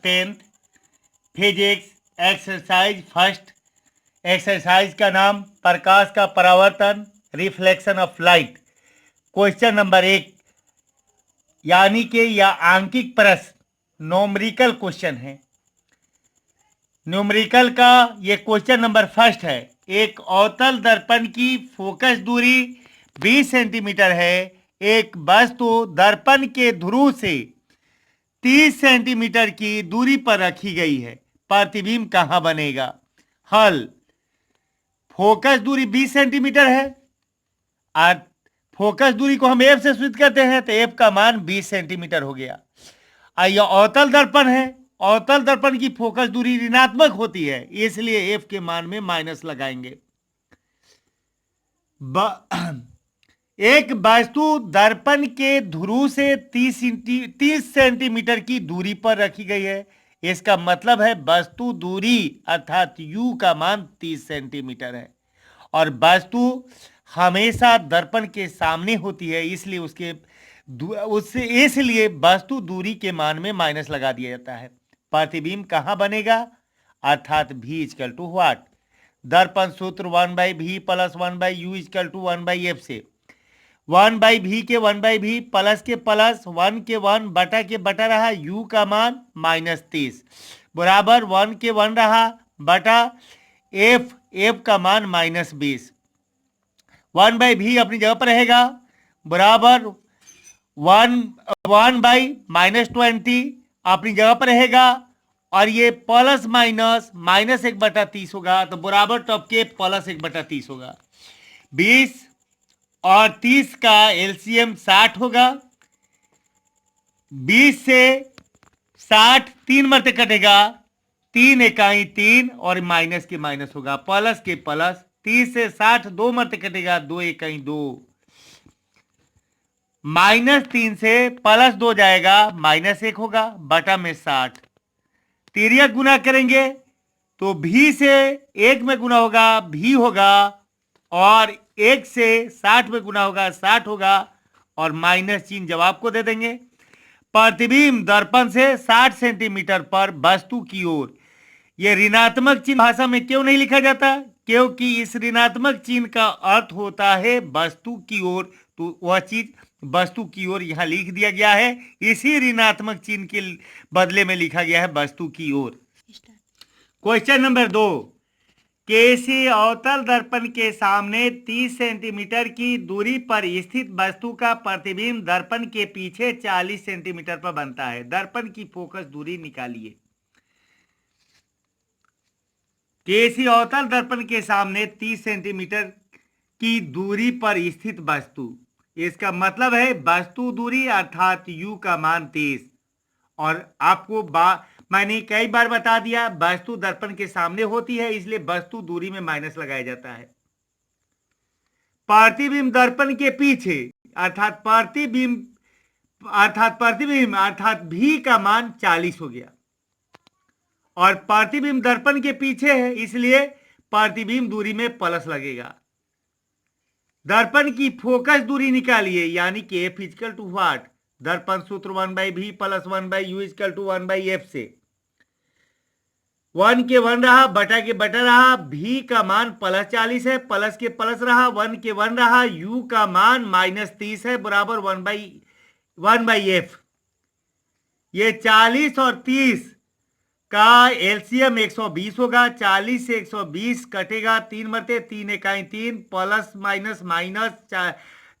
10th physics exercise first. Exercise का नाम प्रकाश का परावर्तन, reflection of light. Question number 1 यानी कि या आंकिक प्रश्न न्यूमेरिकल क्वेश्चन है। न्यूमेरिकल का ये क्वेश्चन नंबर फर्स्ट है। एक अवतल दर्पण की फोकस दूरी 20 सेंटीमीटर है। एक वस्तु दर्पण के ध्रुव से 30 सेंटीमीटर की दूरी पर रखी गई है। प्रतिबिंब कहां बनेगा? हल। फोकस दूरी 20 सेंटीमीटर है और फोकस दूरी को हम एफ से सूचित करते हैं, तो एफ का मान 20 सेंटीमीटर हो गया। यह अवतल दर्पण है। अवतल दर्पण की फोकस दूरी ऋणात्मक होती है, इसलिए एफ के मान में माइनस लगाएंगे। एक वस्तु दर्पण के ध्रुव से 30 सेंटीमीटर की दूरी पर रखी गई है। इसका मतलब है वस्तु दूरी अर्थात यू का मान 30 सेंटीमीटर है और वस्तु हमेशा दर्पण के सामने होती है, इसलिए इसलिए वस्तु दूरी के मान में माइनस लगा दिया जाता है। प्रतिबिंब कहां बनेगा? अर्थात v इक्वल टू व्हाट? दर्पण सूत्र 1/v plus 1/u equal to 1/f से 1/v के 1/v प्लस के प्लस 1 के 1 बटा के बटा रहा u का मान -30 बराबर 1 के 1 रहा बटा f का मान -20। 1/v अपनी जगह पर रहेगा बराबर 1 बाई -20 अपनी जगह पर रहेगा और ये प्लस माइनस 1/30 होगा, तो बराबर टॉप के प्लस 1/30 होगा। 20 और 30 का एलसीएम 60 होगा। 20 से 60 3 मरते कटेगा, 3 इकाई 3 और माइनस के माइनस होगा, प्लस के प्लस। 30 से 60 2 मरते कटेगा, 2 इकाई 2। -3 से +2 जाएगा, -1 होगा बटा में 60। तिर्यक गुना करेंगे तो v से 1 में गुना होगा v होगा और 1 से 60 में गुना होगा 60 होगा और माइनस चिन्ह जवाब को दे देंगे। प्रतिबिंब दर्पण से 60 सेंटीमीटर पर वस्तु की ओर। यह ऋणात्मक चिन्ह भाषा में क्यों नहीं लिखा जाता? क्योंकि इस ऋणात्मक चिन्ह का अर्थ होता है वस्तु की ओर, तो वह चीज वस्तु की ओर यहां लिख दिया गया है। इसी ऋणात्मक चिन्ह के बदले में लिखा गया है वस्तु की ओर। क्वेश्चन नंबर 2 किसी अवतल दर्पण के सामने 30 सेंटीमीटर की दूरी पर स्थित वस्तु का प्रतिबिंब दर्पण के पीछे 40 सेंटीमीटर पर बनता है। दर्पण की फोकस दूरी निकालिए। किसी अवतल दर्पण के सामने 30 सेंटीमीटर की दूरी पर स्थित वस्तु, इसका मतलब है वस्तु दूरी अर्थात u का मान 30। और आपको मैंने कई बार बता दिया वस्तु दर्पण के सामने होती है, इसलिए वस्तु दूरी में माइनस लगाया जाता है। प्रतिबिंब दर्पण के पीछे अर्थात प्रतिबिंब अर्थात v का मान 40 हो गया और प्रतिबिंब दर्पण के पीछे है, इसलिए प्रतिबिंब दूरी में प्लस लगेगा। दर्पण की फोकस दूरी निकालिए, यानी कि एफ इक्वल टू व्हाट? दर्पण सूत्र 1/v plus 1/u equal to 1/f से 1 के 1 रहा बटा के बटा रहा, v का मान +40 है, प्लस के प्लस रहा, 1 के 1 रहा, u का मान -30 है बराबर 1/f। ये 40 और 30 का एलसीएम 120 होगा। 40 से 120 कटेगा, 3 मरते 3 इकाई 3 प्लस माइनस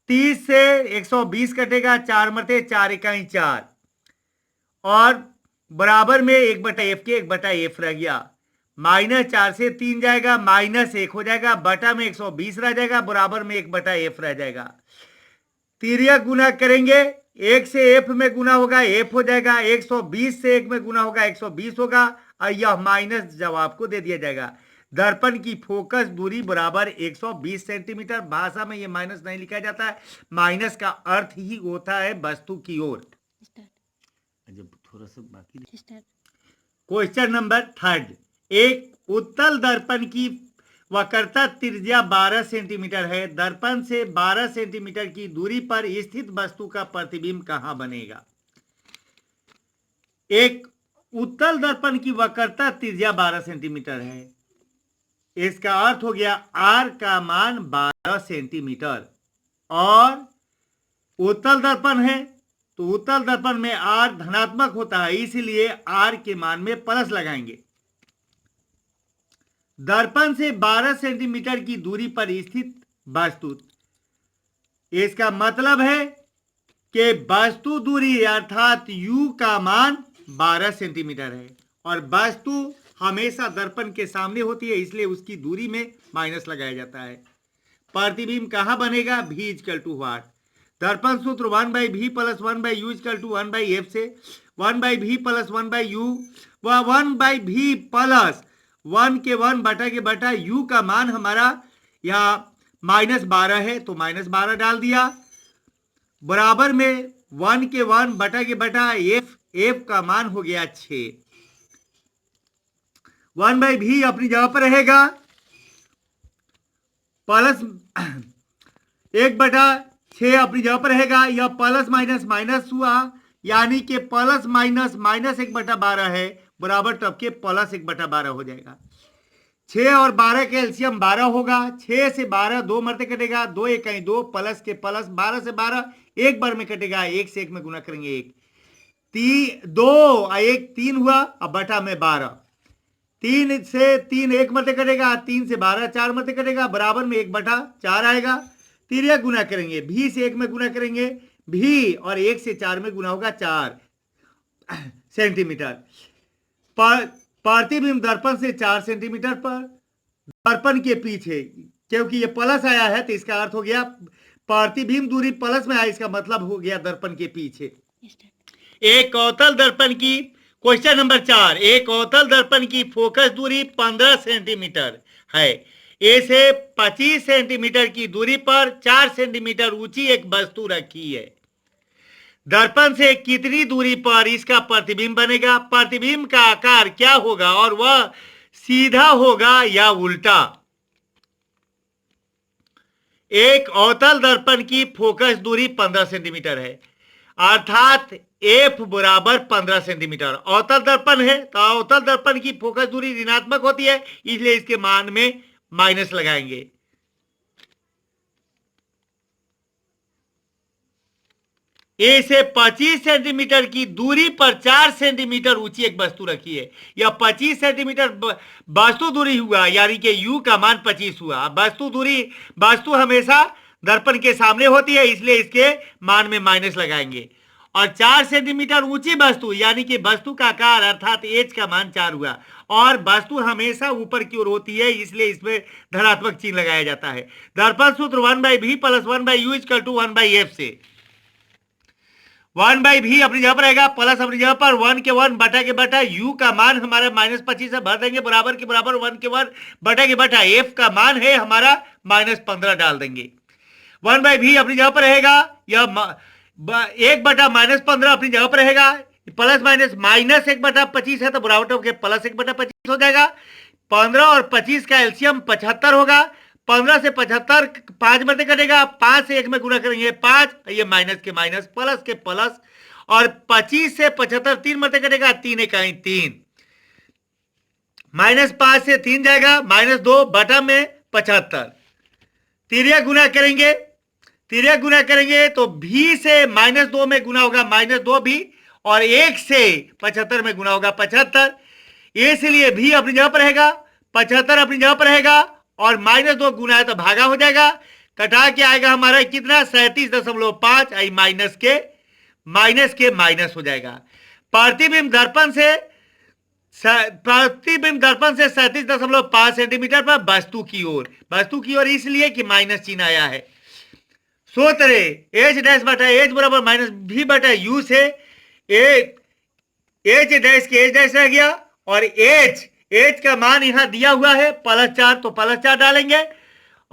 30 से 120 कटेगा, 4 मरते 4 इकाई 4 और बराबर में 1/f के 1/f रह गया। -4 से 3 जाएगा, -1 हो जाएगा बटा में 120 रह जाएगा, बराबर में 1/f रह जाएगा। तिर्यक गुना करेंगे, 1 से f में गुना होगा f हो जाएगा, 120 से 1 में गुना होगा 120 होगा और यह माइनस जवाब को दे दिया जाएगा। दर्पण की फोकस दूरी बराबर 120 सेंटीमीटर। भाषा में यह माइनस नहीं लिखा जाता है, माइनस का अर्थ ही होता है वस्तु की ओर। थोड़ा सा बाकी। क्वेश्चन नंबर 3 एक उत्तल दर्पण की वक्रता त्रिज्या 12 सेंटीमीटर है। दर्पण से 12 सेंटीमीटर की दूरी पर स्थित वस्तु का प्रतिबिंब कहां बनेगा? एक उत्तल दर्पण की वक्रता त्रिज्या 12 सेंटीमीटर है। इसका अर्थ हो गया आर का मान 12 सेंटीमीटर। और उत्तल दर्पण है तो उत्तल दर्पण में आर धनात्मक होता है, इसलिए आर के मान में प्लस लगाएंगे। दर्पण से 12 सेंटीमीटर की दूरी पर स्थित वस्तु, इसका मतलब है कि वस्तु दूरी अर्थात u का मान 12 सेंटीमीटर है और वस्तु हमेशा दर्पण के सामने होती है, इसलिए उसकी दूरी में माइनस लगाया जाता है। प्रतिबिंब कहां बनेगा? v equal to what? दर्पण सूत्र 1/v plus 1/u equal to 1/f से 1/v प्लस 1/u व 1/v प्लस 1 के 1 बटा के बटा u का मान हमारा यहाँ -12 है तो -12 डाल दिया, बराबर में 1 के 1 बटा के बटा f का मान हो गया 6। 1/v अपनी जगह पर रहेगा, प्लस 1/6 अपनी जगह पर रहेगा। यह प्लस माइनस माइनस हुआ, यानी कि प्लस माइनस माइनस 1/12 है, बराबर टब के प्लस 1/12 हो जाएगा। 6 और 12 के एलसीएम 12 होगा। 6 से 12 2 मरते कटेगा, 2 1 2 प्लस के प्लस, 12 से 12 एक बार में कटेगा, 1 से 1 में गुना करेंगे 1, 2 1 3 हुआ, अब बटा में 12, 3 से 3 1 मरते कटेगा, 3 से 12 4 मरते कटेगा, बराबर में 1/4 आएगा। तिर्यक गुना करेंगे, भी से 1 में गुना करेंगे, भी और 1 से 4 में गुना होगा 4 सेंटीमीटर। प्रतिबिंब दर्पण से 4 सेंटीमीटर पर दर्पण के पीछे, क्योंकि ये प्लस आया है तो इसका अर्थ हो गया प्रतिबिंब दूरी प्लस में आया, इसका मतलब हो गया दर्पण के पीछे। एक अवतल दर्पण की, क्वेश्चन नंबर 4, एक अवतल दर्पण की फोकस दूरी 15 सेंटीमीटर है। ए से 25 सेंटीमीटर की दूरी पर 4 सेंटीमीटर ऊंची एक वस्तु रखी है। दर्पण से कितनी दूरी पर इसका प्रतिबिंब बनेगा? प्रतिबिंब का आकार क्या होगा और वह सीधा होगा या उल्टा? एक अवतल दर्पण की फोकस दूरी 15 सेंटीमीटर है, अर्थात f बराबर 15 सेंटीमीटर। अवतल दर्पण है तो अवतल दर्पण की फोकस दूरी ऋणात्मक होती है, इसलिए इसके मान में माइनस लगाएंगे। ए से 25 सेंटीमीटर की दूरी पर 4 सेंटीमीटर ऊंची एक वस्तु रखी है। यह 25 सेंटीमीटर वस्तु दूरी हुआ, यानी कि u का मान 25 हुआ। वस्तु हमेशा दर्पण के सामने होती है, इसलिए इसके मान में माइनस लगाएंगे। और 4 सेंटीमीटर ऊंची वस्तु, यानी कि वस्तु का आकार अर्थात एच का मान 4 हुआ, और वस्तु हमेशा ऊपर की ओर होती है, इसलिए इसमें धनात्मक चिन्ह लगाया जाता है। दर्पण सूत्र 1/v plus 1/u equal to 1/f से 1/v अपनी जगह पर रहेगा, प्लस अपनी जगह पर 1 के 1 बटा के बटा u का मान हमारा -25 है, भर देंगे, बराबर के बराबर 1 के 1 बटा के बटा f का मान है हमारा -15 डाल देंगे। 1/v अपनी जगह पर रहेगा, यह 1/-15 अपनी जगह पर रहेगा, प्लस माइनस -1/25 है तो बराबर के प्लस 1/25 हो जाएगा। 15 और 25 का एलसीएम 75 होगा। 15 से 75 5 मरते कटेगा, 5 से 1 में गुना करेंगे 5, ये माइनस के माइनस, प्लस के प्लस, और 25 से 75 3 मरते कटेगा, 3 इकाई 3, -5 से 3 जाएगा, -2 बटा में 75। तिर्यक गुना करेंगे, तिर्यक गुना करेंगे तो भी से -2 में गुना होगा -2 भी, और 1 से 75 में गुना होगा 75, इसलिए भी अपनी जगह पर रहेगा, 75 अपनी जगह पर रहेगा, और -2 गुना है तो भागा हो जाएगा, कटा के आएगा हमारा कितना 37.5, आई माइनस के माइनस हो जाएगा। प्रतिबिंब दर्पण से 37.5 सेंटीमीटर पर वस्तु की ओर इसलिए कि माइनस चिन्ह आया है। सूत्र एच डैश बटा एच बराबर -v बटा u से एच डैश के एच डैश रह गया, और एच का मान यहां दिया हुआ है +4, तो +4 डालेंगे,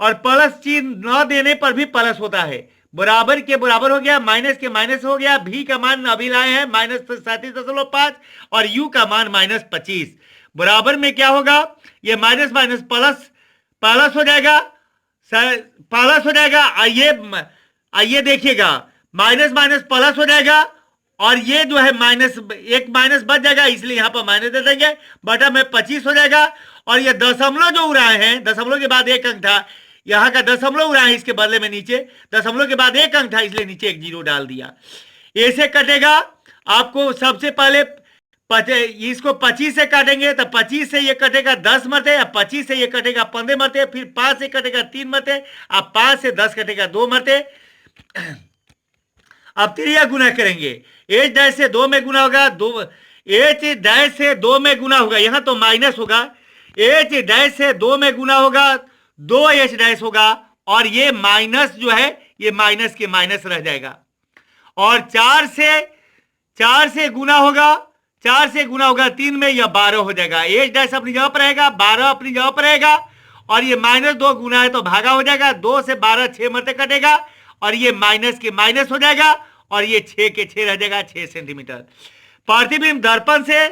और प्लस चिन्ह न देने पर भी प्लस होता है, बराबर के बराबर हो गया, माइनस के माइनस हो गया। भी का मान अभी लाए हैं -37.5 और u का मान -25, बराबर में क्या होगा, ये माइनस माइनस प्लस हो जाएगा, प्लस हो जाएगा। आइए देखिएगा, माइनस माइनस प्लस हो जाएगा, और ये जो है माइनस, एक माइनस बच जाएगा, इसलिए यहां पर माइनस दे देंगे, बटा में 25 हो जाएगा। और ये दशमलव जो उड़ाए हैं, दशमलव के बाद एक अंक था, यहां का दशमलव उड़ाए हैं, इसके बदले में नीचे दशमलव के बाद एक अंक था, इसलिए नीचे एक जीरो डाल दिया। ऐसे कटेगा। आपको सबसे पहले इसको 25 से काटेंगे तो 25 से ये कटेगा 10 मरते, 25 से ये कटेगा 15 मरते, फिर 5 से कटेगा 3 मरते, अब 5 से 10 कटेगा 2 मरते। अब त्रिया गुना करेंगे, एच डैश से 2 में गुना होगा, एच डैश से 2 में गुना होगा, यहां तो माइनस होगा, एच डैश से 2 में गुना होगा, 2 एच डैश होगा, और ये माइनस जो है ये माइनस के माइनस रह जाएगा। और 4 से गुना होगा, 4 से गुना होगा 3 में, यह 12 हो जाएगा। एच डैश अपनी जगह पर रहेगा, 12 अपनी जगह पर रहेगा, और ये माइनस 2 गुना है तो भागा हो जाएगा, 2 से 12 6 मरते कटेगा, और ये माइनस के माइनस हो जाएगा, और ये 6 के 6 रह जाएगा, 6 सेंटीमीटर। प्रतिबिंब दर्पण से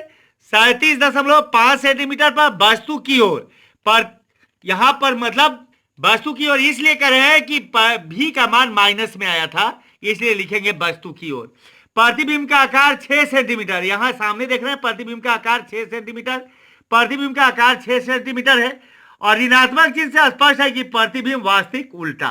37.5 सेंटीमीटर पर वस्तु की ओर, पर यहां पर मतलब वस्तु की ओर इसलिए कह रहे हैं कि भी का मान माइनस में आया था, इसलिए लिखेंगे वस्तु की ओर। प्रतिबिंब का आकार 6 सेंटीमीटर, यहां सामने देख रहे हैं प्रतिबिंब का आकार 6 सेंटीमीटर, प्रतिबिंब का आकार 6 सेंटीमीटर है, और ऋणात्मक चिन्ह से स्पष्ट है कि प्रतिबिंब वास्तविक उल्टा।